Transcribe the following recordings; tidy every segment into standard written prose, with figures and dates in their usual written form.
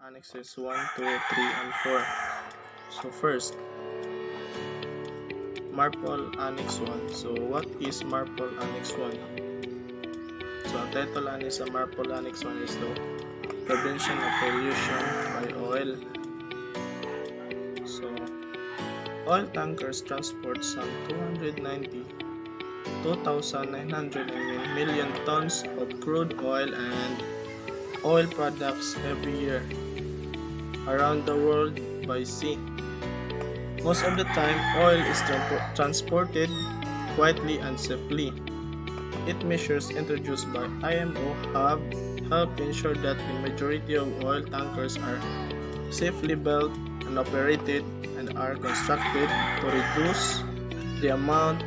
annexes 1, 2, 3, and 4. So first, Marpol Annex 1. So what is Marpol Annex 1? So ang title ani sa Marpol Annex 1 is the Prevention of Pollution by Oil. So oil tankers transport some 292,900 million tons of crude oil and oil products every year around the world by sea. Most of the time, oil is transported quietly and safely. Its measures introduced by IMO have helped ensure that the majority of oil tankers are safely built and operated and are constructed to reduce the amount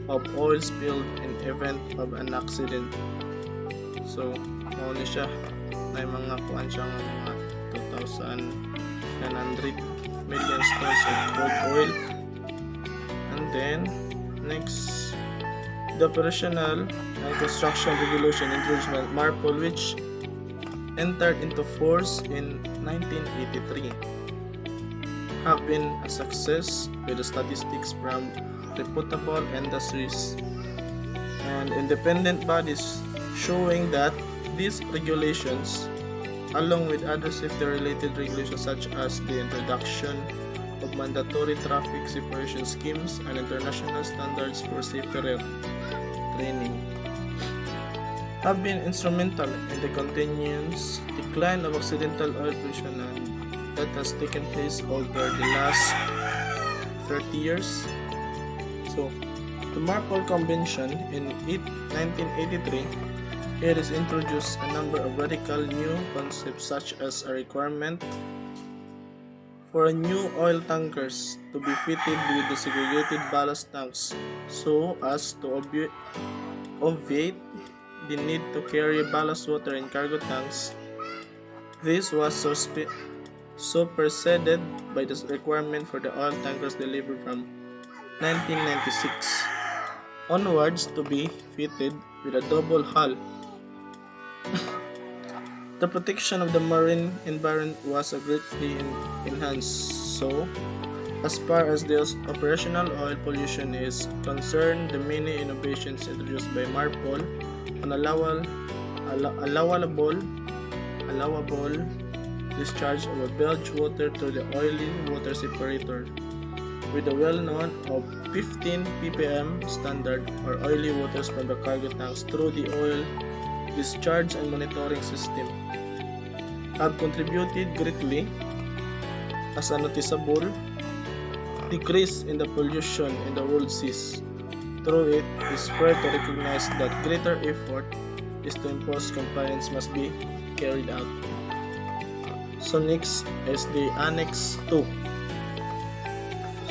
of oil spilled in event of an accident. So, mauna siya. May mga kuan siya ng mga 2,900 million tons of crude oil. And then, next, the Operational and Construction Regulation introduced by Marpol, which entered into force in 1983, have been a success with the statistics from reputable industries and independent bodies showing that these regulations, along with other safety-related regulations such as the introduction of mandatory traffic separation schemes and international standards for safety training, have been instrumental in the continuous decline of accidental oil pollution that has taken place over the last 30 years. So, the Marpol Convention in 1983, it has introduced a number of radical new concepts such as a requirement for new oil tankers to be fitted with the segregated ballast tanks so as to obviate the need to carry ballast water in cargo tanks. This was superseded by the requirement for the oil tankers delivered from 1996 onwards to be fitted with a double hull. The protection of the marine environment was greatly enhanced. So, as far as the operational oil pollution is concerned, the many innovations introduced by Marpol on allowable discharge of a bilge water through the oily water separator with the well-known of 15 ppm standard or oily waters from the cargo tanks through the oil discharge and monitoring system have contributed greatly as a noticeable decrease in the pollution in the world seas. Through it is fair to recognize that greater effort is to impose compliance must be carried out. So next is the Annex 2.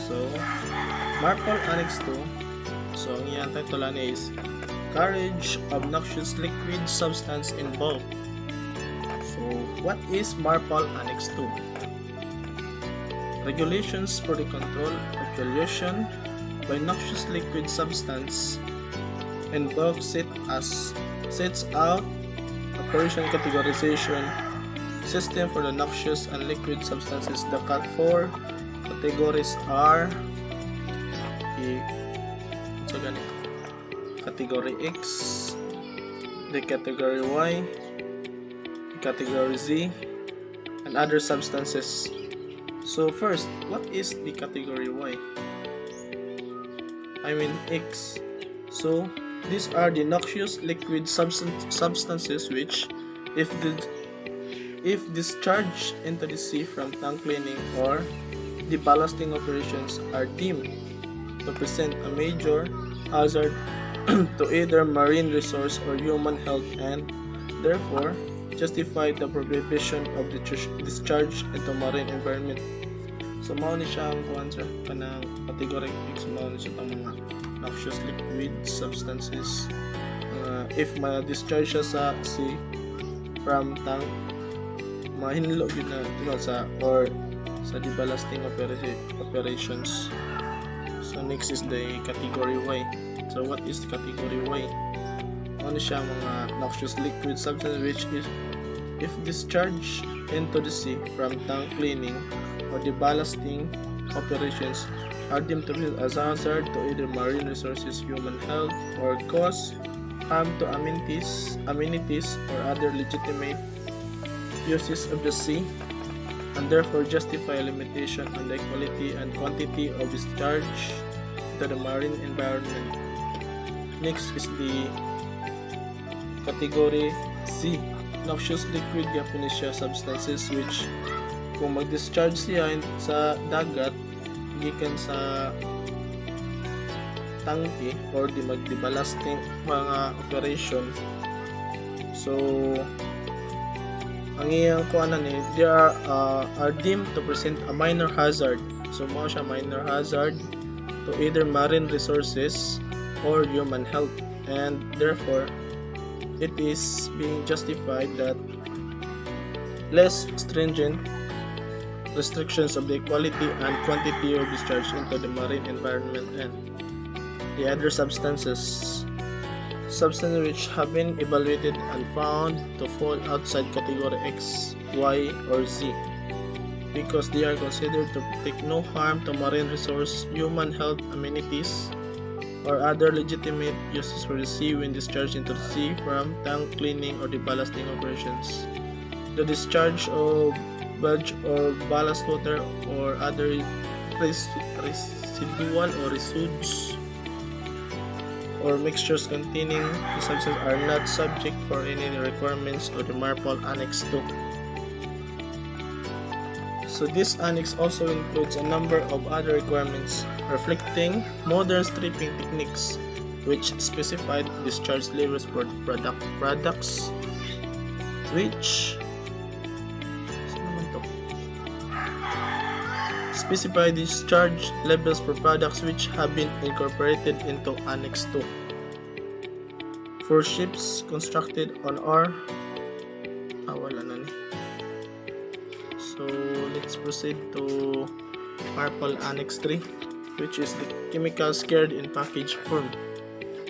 So, Marpol Annex 2. So, ang iyang title is Carriage of Noxious Liquid Substance in Bulk. So, what is Marpol Annex 2? Regulations for the control of pollution by noxious liquid substance in bulk sets out operation categorization system for the noxious and liquid substances. The four categories are Category X, the Category Y, the Category Z, and other substances. So first, what is the Category Y? I mean X. So these are the noxious liquid substances which, if discharged into the sea from tank cleaning or deballasting operations, are deemed to present a major hazard to either marine resource or human health and therefore justify the prohibition of the discharge into marine environment. So mao ni siya ang kuan sa kanang category X, mao ni siya tang mga noxious liquid substances. If ma-discharge siya sa sea from tank, mahinlo gyud na sa or sa deballasting operations. So next is the Category Y. So what is the Category Y? Ano siya mga noxious liquid substance which if discharged into the sea from tank cleaning or deballasting operations, are deemed to be as a hazard to either marine resources, human health, or cause harm to amenities or other legitimate uses of the sea, and therefore justify a limitation on the quality and quantity of discharge to the marine environment. Next is the category C, noxious liquid gaseous substances, which kung mag-discharge siya sa dagat gikan sa tangke or di magdibalasting mga operation, so ang iyang kuanan ni they are deemed to present a minor hazard. So mao siya minor hazard to either marine resources or human health, and therefore it is being justified that less stringent restrictions of the quality and quantity of discharge into the marine environment and the other substances which have been evaluated and found to fall outside category X, Y, or Z, because they are considered to take no harm to marine resource, human health, amenities, or other legitimate uses for the sea when discharged into the sea from tank cleaning or deballasting operations. The discharge of sludge or ballast water or other residual or residues or mixtures containing the substance are not subject for any requirements of the MARPOL Annex 2. So this annex also includes a number of other requirements reflecting modern stripping techniques which specify discharge levels for products which specify discharge levels for products which have been incorporated into Annex 2 for ships constructed on or wala na ni. So let's proceed to MARPOL Annex 3, which is the chemicals carried in package form.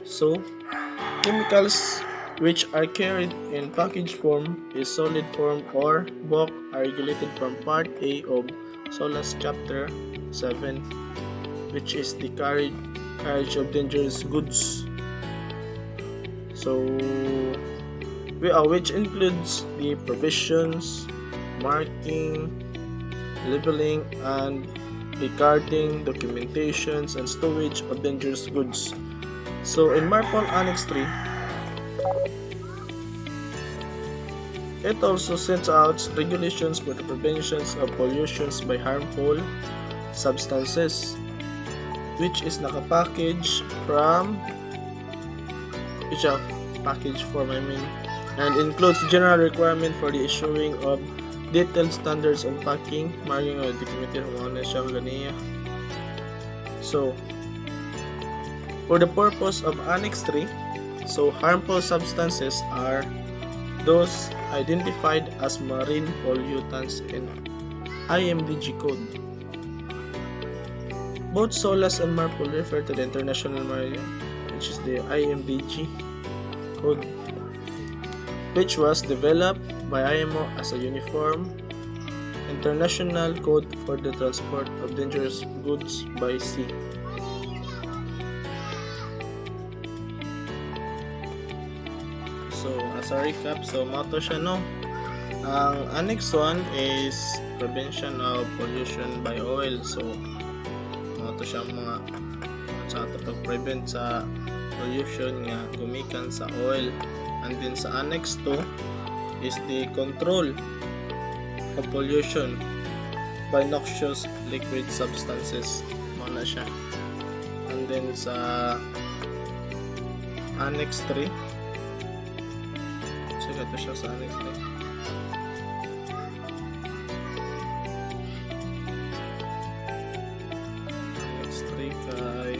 So chemicals which are carried in package form is solid form or bulk are regulated from Part A of SOLAS Chapter 7, which is the carriage of dangerous goods. So which includes the provisions, marking, labeling, and recording, documentations, and storage of dangerous goods. So in MARPOL Annex 3, it also sets out regulations for the prevention of pollutions by harmful substances, which is nakapackage from package form and includes general requirement for the issuing of detailed standards on packing, marking, or documentation na siyang ganiya. So for the purpose of Annex 3, so harmful substances are those identified as marine pollutants in IMDG code. Both SOLAS and MARPOL refer to the International Marine, which is the IMDG code, which was developed by IMO as a uniform international code for the transport of dangerous goods by sea. So as a recap, so mato siya no. Ang Annex 1 is prevention of pollution by oil. So mato siya mga sa pag-prevent sa pollution nga gumikan sa oil. And then sa Annex 2 is the control of pollution by noxious liquid substances. Muna siya. And then sa Annex 3, so ito siya sa Annex 3. Annex 3 kay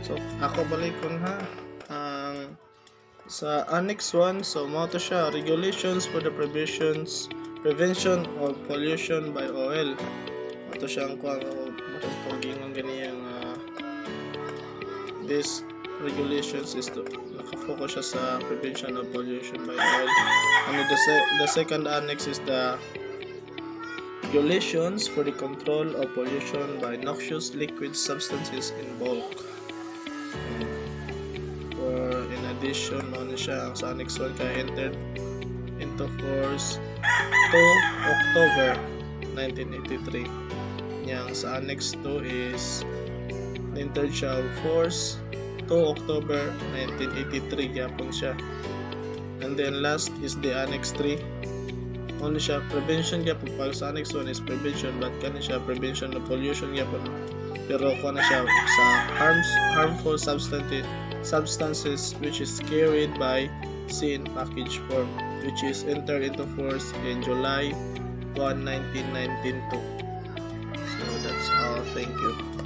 so ako balikon ha sa Annex 1, so mao to siya regulations for the prevention of pollution by oil. Ito siyang gingon ganiyang this regulations is to nakafocus siya sa prevention of pollution by oil. And the second annex is the regulations for the control of pollution by noxious liquid substances in bulk. Or in addition, ano siya, ang sa annex 1 ka entered into force 2 October 1983. Yang sa annex 2 is entered siya of force 2 October 1983 yapon siya. And then last is the annex 3. Ano siya, prevention yapon. Pag sa annex 1 is prevention, but kani siya prevention of pollution yapon. Pero kung na siya sa harmful substances which is carried by sea in package form, which is entered into force in July 1, 1992. So that's all. Thank you.